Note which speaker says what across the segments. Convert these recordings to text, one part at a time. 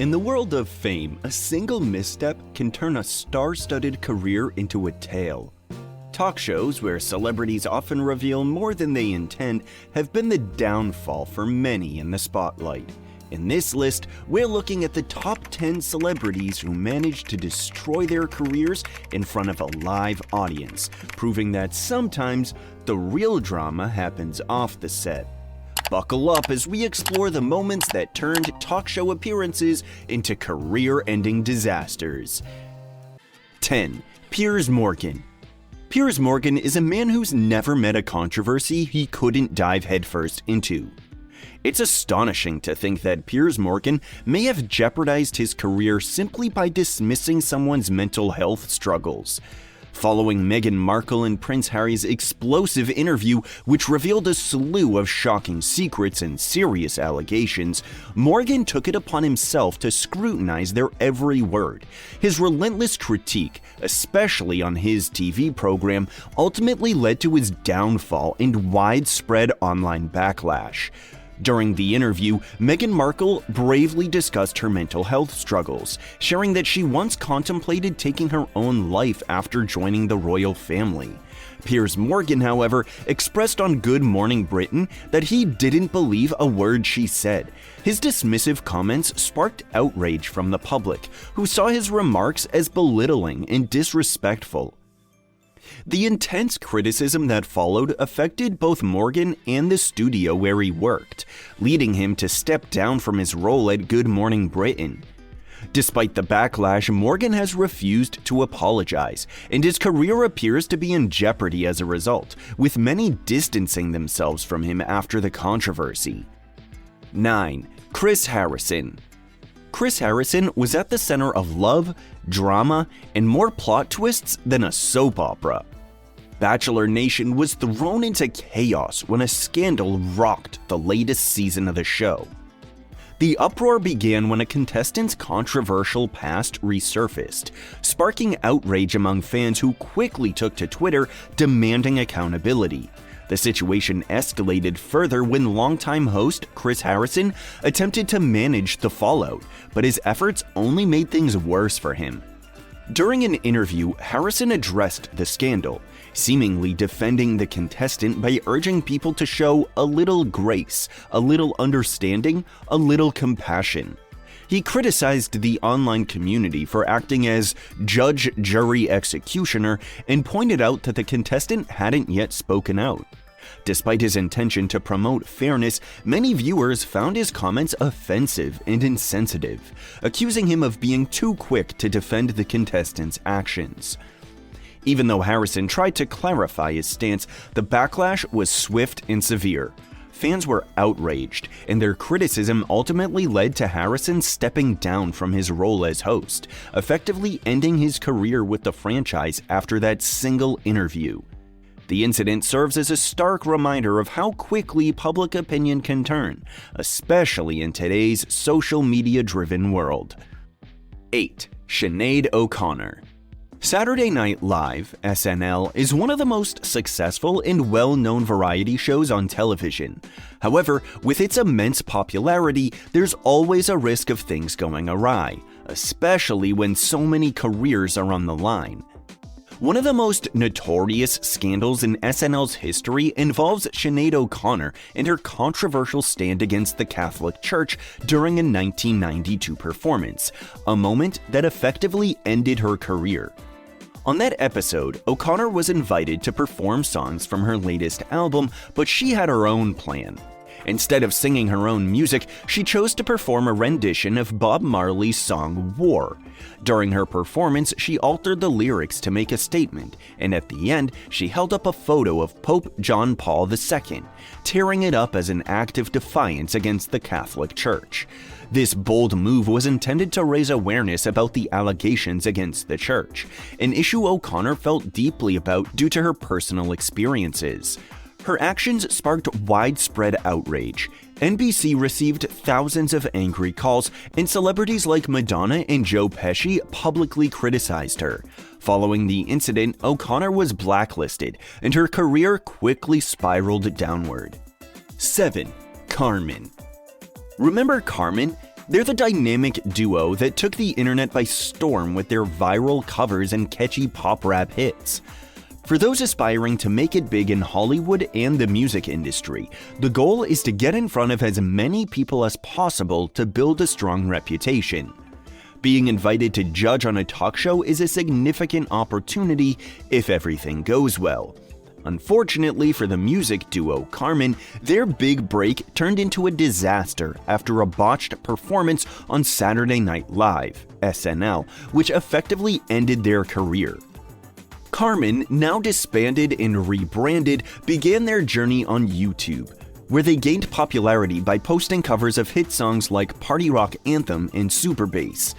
Speaker 1: In the world of fame, a single misstep can turn a star-studded career into a tale. Talk shows where celebrities often reveal more than they intend have been the downfall for many in the spotlight. In this list, we're looking at the top 10 celebrities who managed to destroy their careers in front of a live audience, proving that sometimes the real drama happens off the set. Buckle up as we explore the moments that turned talk show appearances into career-ending disasters. 10. Piers Morgan. Piers Morgan is a man who's never met a controversy he couldn't dive headfirst into. It's astonishing to think that Piers Morgan may have jeopardized his career simply by dismissing someone's mental health struggles. Following Meghan Markle and Prince Harry's explosive interview, which revealed a slew of shocking secrets and serious allegations, Morgan took it upon himself to scrutinize their every word. His relentless critique, especially on his TV program, ultimately led to his downfall and widespread online backlash. During the interview, Meghan Markle bravely discussed her mental health struggles, sharing that she once contemplated taking her own life after joining the royal family. Piers Morgan, however, expressed on Good Morning Britain that he didn't believe a word she said. His dismissive comments sparked outrage from the public, who saw his remarks as belittling and disrespectful. The intense criticism that followed affected both Morgan and the studio where he worked, leading him to step down from his role at Good Morning Britain. Despite the backlash, Morgan has refused to apologize, and his career appears to be in jeopardy as a result, with many distancing themselves from him after the controversy. 9. Chris Harrison. Chris Harrison was at the center of love, drama, and more plot twists than a soap opera. Bachelor Nation was thrown into chaos when a scandal rocked the latest season of the show. The uproar began when a contestant's controversial past resurfaced, sparking outrage among fans who quickly took to Twitter demanding accountability. The situation escalated further when longtime host Chris Harrison attempted to manage the fallout, but his efforts only made things worse for him. During an interview, Harrison addressed the scandal, seemingly defending the contestant by urging people to show a little grace, a little understanding, a little compassion. He criticized the online community for acting as judge, jury, executioner and pointed out that the contestant hadn't yet spoken out. Despite his intention to promote fairness, many viewers found his comments offensive and insensitive, accusing him of being too quick to defend the contestant's actions. Even though Harrison tried to clarify his stance, the backlash was swift and severe. Fans were outraged, and their criticism ultimately led to Harrison stepping down from his role as host, effectively ending his career with the franchise after that single interview. The incident serves as a stark reminder of how quickly public opinion can turn, especially in today's social media-driven world. 8. Sinead O'Connor. Saturday Night Live, SNL, is one of the most successful and well-known variety shows on television. However, with its immense popularity, there's always a risk of things going awry, especially when so many careers are on the line. One of the most notorious scandals in SNL's history involves Sinead O'Connor and her controversial stand against the Catholic Church during a 1992 performance, a moment that effectively ended her career. On that episode, O'Connor was invited to perform songs from her latest album, but she had her own plan. Instead of singing her own music, she chose to perform a rendition of Bob Marley's song War. During her performance, she altered the lyrics to make a statement, and at the end, she held up a photo of Pope John Paul II, tearing it up as an act of defiance against the Catholic Church. This bold move was intended to raise awareness about the allegations against the church, an issue O'Connor felt deeply about due to her personal experiences. Her actions sparked widespread outrage. NBC received thousands of angry calls, and celebrities like Madonna and Joe Pesci publicly criticized her. Following the incident, O'Connor was blacklisted, and her career quickly spiraled downward. 7. Carmen. Remember Carmen? They're the dynamic duo that took the internet by storm with their viral covers and catchy pop rap hits. For those aspiring to make it big in Hollywood and the music industry, the goal is to get in front of as many people as possible to build a strong reputation. Being invited to judge on a talk show is a significant opportunity if everything goes well. Unfortunately for the music duo Carmen, their big break turned into a disaster after a botched performance on Saturday Night Live, SNL, which effectively ended their career. Carmen, now disbanded and rebranded, began their journey on YouTube, where they gained popularity by posting covers of hit songs like Party Rock Anthem and Super Bass.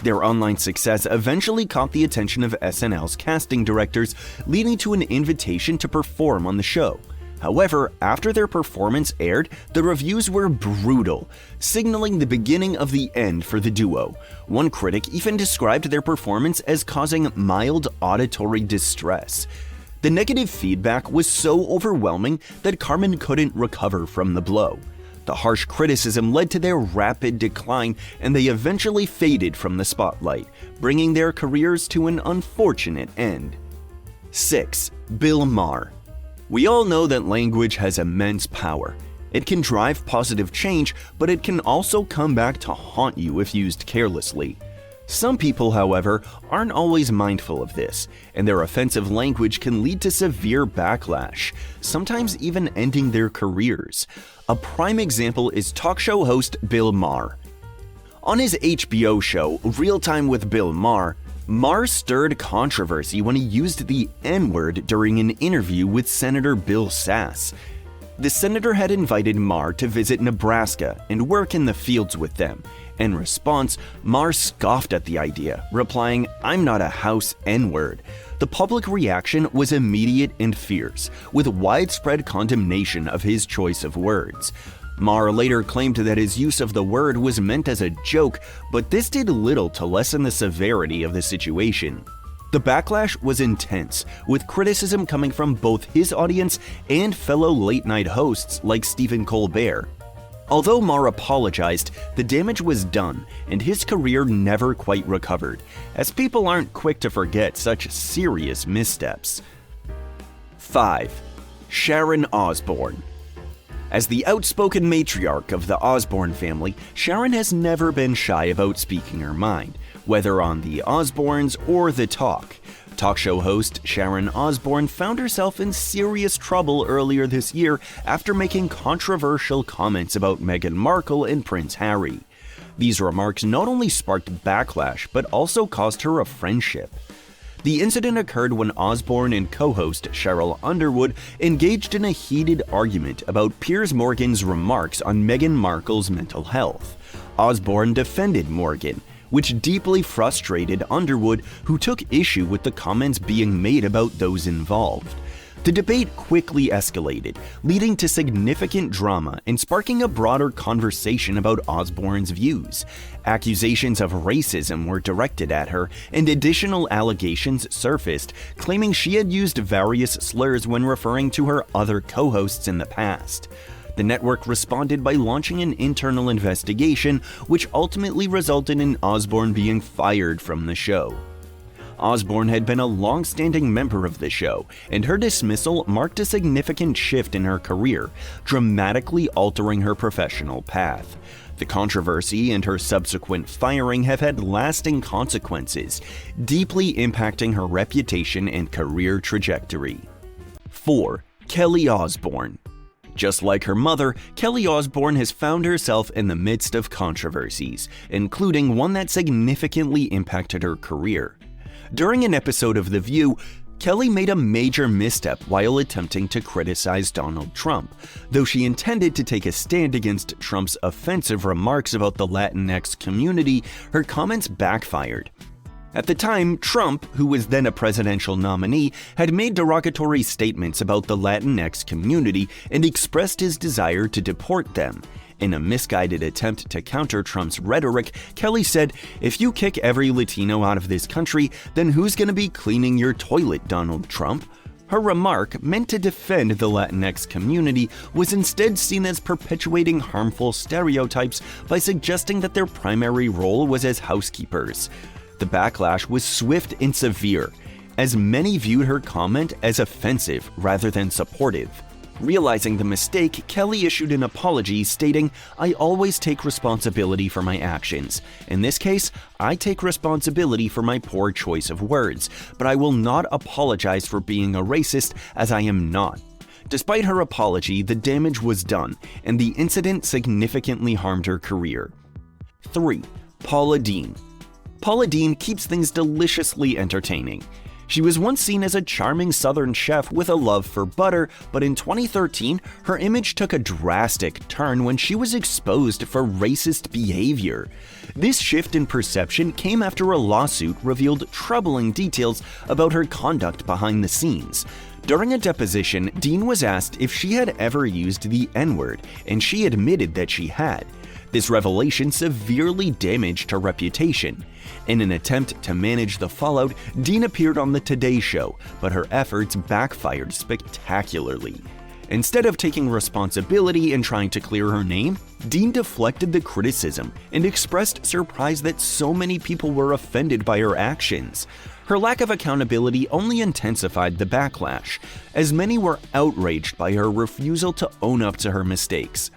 Speaker 1: Their online success eventually caught the attention of SNL's casting directors, leading to an invitation to perform on the show. However, after their performance aired, the reviews were brutal, signaling the beginning of the end for the duo. One critic even described their performance as causing mild auditory distress. The negative feedback was so overwhelming that Carmen couldn't recover from the blow. The harsh criticism led to their rapid decline, and they eventually faded from the spotlight, bringing their careers to an unfortunate end. 6. Bill Maher. We all know that language has immense power. It can drive positive change, but it can also come back to haunt you if used carelessly. Some people, however, aren't always mindful of this, and their offensive language can lead to severe backlash, sometimes even ending their careers. A prime example is talk show host Bill Maher. On his HBO show, Real Time with Bill Maher, Maher stirred controversy when he used the N-word during an interview with Senator Bill Sass. The senator had invited Maher to visit Nebraska and work in the fields with them. In response, Maher scoffed at the idea, replying, "I'm not a house N-word." The public reaction was immediate and fierce, with widespread condemnation of his choice of words. Maher later claimed that his use of the word was meant as a joke, but this did little to lessen the severity of the situation. The backlash was intense, with criticism coming from both his audience and fellow late-night hosts like Stephen Colbert. Although Maher apologized, the damage was done, and his career never quite recovered, as people aren't quick to forget such serious missteps. 5. Sharon Osbourne. As the outspoken matriarch of the Osbourne family, Sharon has never been shy about speaking her mind, whether on The Osbournes or The Talk. Talk show host Sharon Osbourne found herself in serious trouble earlier this year after making controversial comments about Meghan Markle and Prince Harry. These remarks not only sparked backlash, but also cost her a friendship. The incident occurred when Osbourne and co-host Sheryl Underwood engaged in a heated argument about Piers Morgan's remarks on Meghan Markle's mental health. Osbourne defended Morgan, which deeply frustrated Underwood, who took issue with the comments being made about those involved. The debate quickly escalated, leading to significant drama and sparking a broader conversation about Osbourne's views. Accusations of racism were directed at her, and additional allegations surfaced, claiming she had used various slurs when referring to her other co-hosts in the past. The network responded by launching an internal investigation, which ultimately resulted in Osbourne being fired from the show. Osbourne had been a long-standing member of the show, and her dismissal marked a significant shift in her career, dramatically altering her professional path. The controversy and her subsequent firing have had lasting consequences, deeply impacting her reputation and career trajectory. 4. Kelly Osbourne. Just like her mother, Kelly Osbourne has found herself in the midst of controversies, including one that significantly impacted her career. During an episode of The View, Kelly made a major misstep while attempting to criticize Donald Trump. Though she intended to take a stand against Trump's offensive remarks about the Latinx community, her comments backfired. At the time, Trump, who was then a presidential nominee, had made derogatory statements about the Latinx community and expressed his desire to deport them. In a misguided attempt to counter Trump's rhetoric, Kelly said, "If you kick every Latino out of this country, then who's going to be cleaning your toilet, Donald Trump?" Her remark, meant to defend the Latinx community, was instead seen as perpetuating harmful stereotypes by suggesting that their primary role was as housekeepers. The backlash was swift and severe, as many viewed her comment as offensive rather than supportive. Realizing the mistake, Kelly issued an apology stating, "I always take responsibility for my actions. In this case, I take responsibility for my poor choice of words, but I will not apologize for being a racist, as I am not." Despite her apology, the damage was done, and the incident significantly harmed her career. 3. Paula Deen. Paula Deen keeps things deliciously entertaining. She was once seen as a charming Southern chef with a love for butter, but in 2013, her image took a drastic turn when she was exposed for racist behavior. This shift in perception came after a lawsuit revealed troubling details about her conduct behind the scenes. During a deposition, Deen was asked if she had ever used the N-word, and she admitted that she had. This revelation severely damaged her reputation. In an attempt to manage the fallout, Deen appeared on The Today Show, but her efforts backfired spectacularly. Instead of taking responsibility and trying to clear her name, Deen deflected the criticism and expressed surprise that so many people were offended by her actions. Her lack of accountability only intensified the backlash, as many were outraged by her refusal to own up to her mistakes.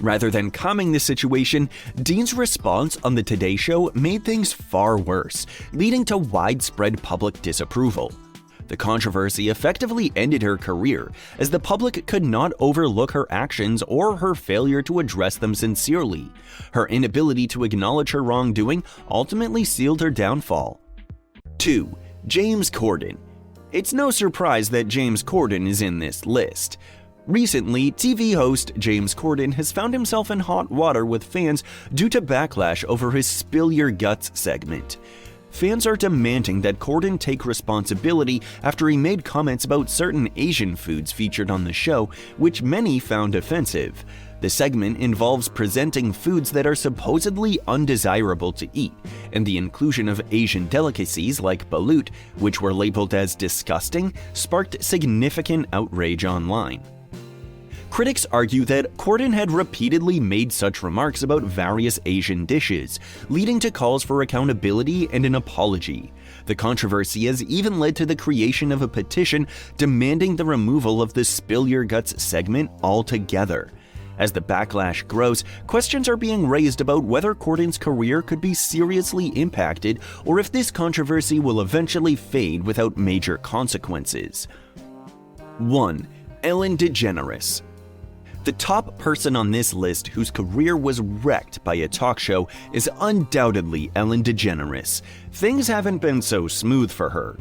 Speaker 1: Rather than calming the situation, Deen's response on The Today Show made things far worse, leading to widespread public disapproval. The controversy effectively ended her career, as the public could not overlook her actions or her failure to address them sincerely. Her inability to acknowledge her wrongdoing ultimately sealed her downfall. 2. James Corden. It's no surprise that James Corden is in this list. Recently, TV host James Corden has found himself in hot water with fans due to backlash over his Spill Your Guts segment. Fans are demanding that Corden take responsibility after he made comments about certain Asian foods featured on the show, which many found offensive. The segment involves presenting foods that are supposedly undesirable to eat, and the inclusion of Asian delicacies like balut, which were labeled as disgusting, sparked significant outrage online. Critics argue that Corden had repeatedly made such remarks about various Asian dishes, leading to calls for accountability and an apology. The controversy has even led to the creation of a petition demanding the removal of the Spill Your Guts segment altogether. As the backlash grows, questions are being raised about whether Corden's career could be seriously impacted or if this controversy will eventually fade without major consequences. 1. Ellen DeGeneres. The top person on this list whose career was wrecked by a talk show is undoubtedly Ellen DeGeneres. Things haven't been so smooth for her.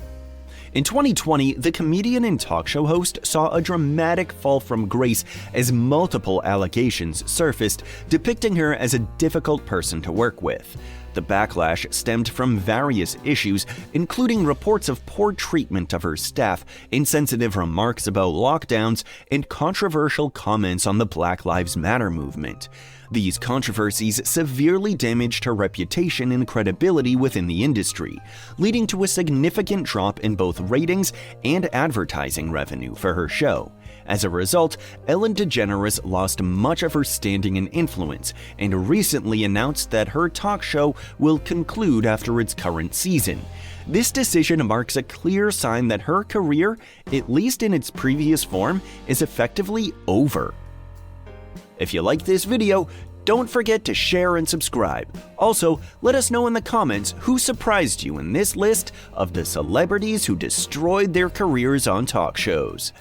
Speaker 1: In 2020, the comedian and talk show host saw a dramatic fall from grace as multiple allegations surfaced, depicting her as a difficult person to work with. The backlash stemmed from various issues, including reports of poor treatment of her staff, insensitive remarks about lockdowns, and controversial comments on the Black Lives Matter movement. These controversies severely damaged her reputation and credibility within the industry, leading to a significant drop in both ratings and advertising revenue for her show. As a result, Ellen DeGeneres lost much of her standing and influence, and recently announced that her talk show will conclude after its current season. This decision marks a clear sign that her career, at least in its previous form, is effectively over. If you like this video, don't forget to share and subscribe. Also, let us know in the comments who surprised you in this list of the celebrities who destroyed their careers on talk shows.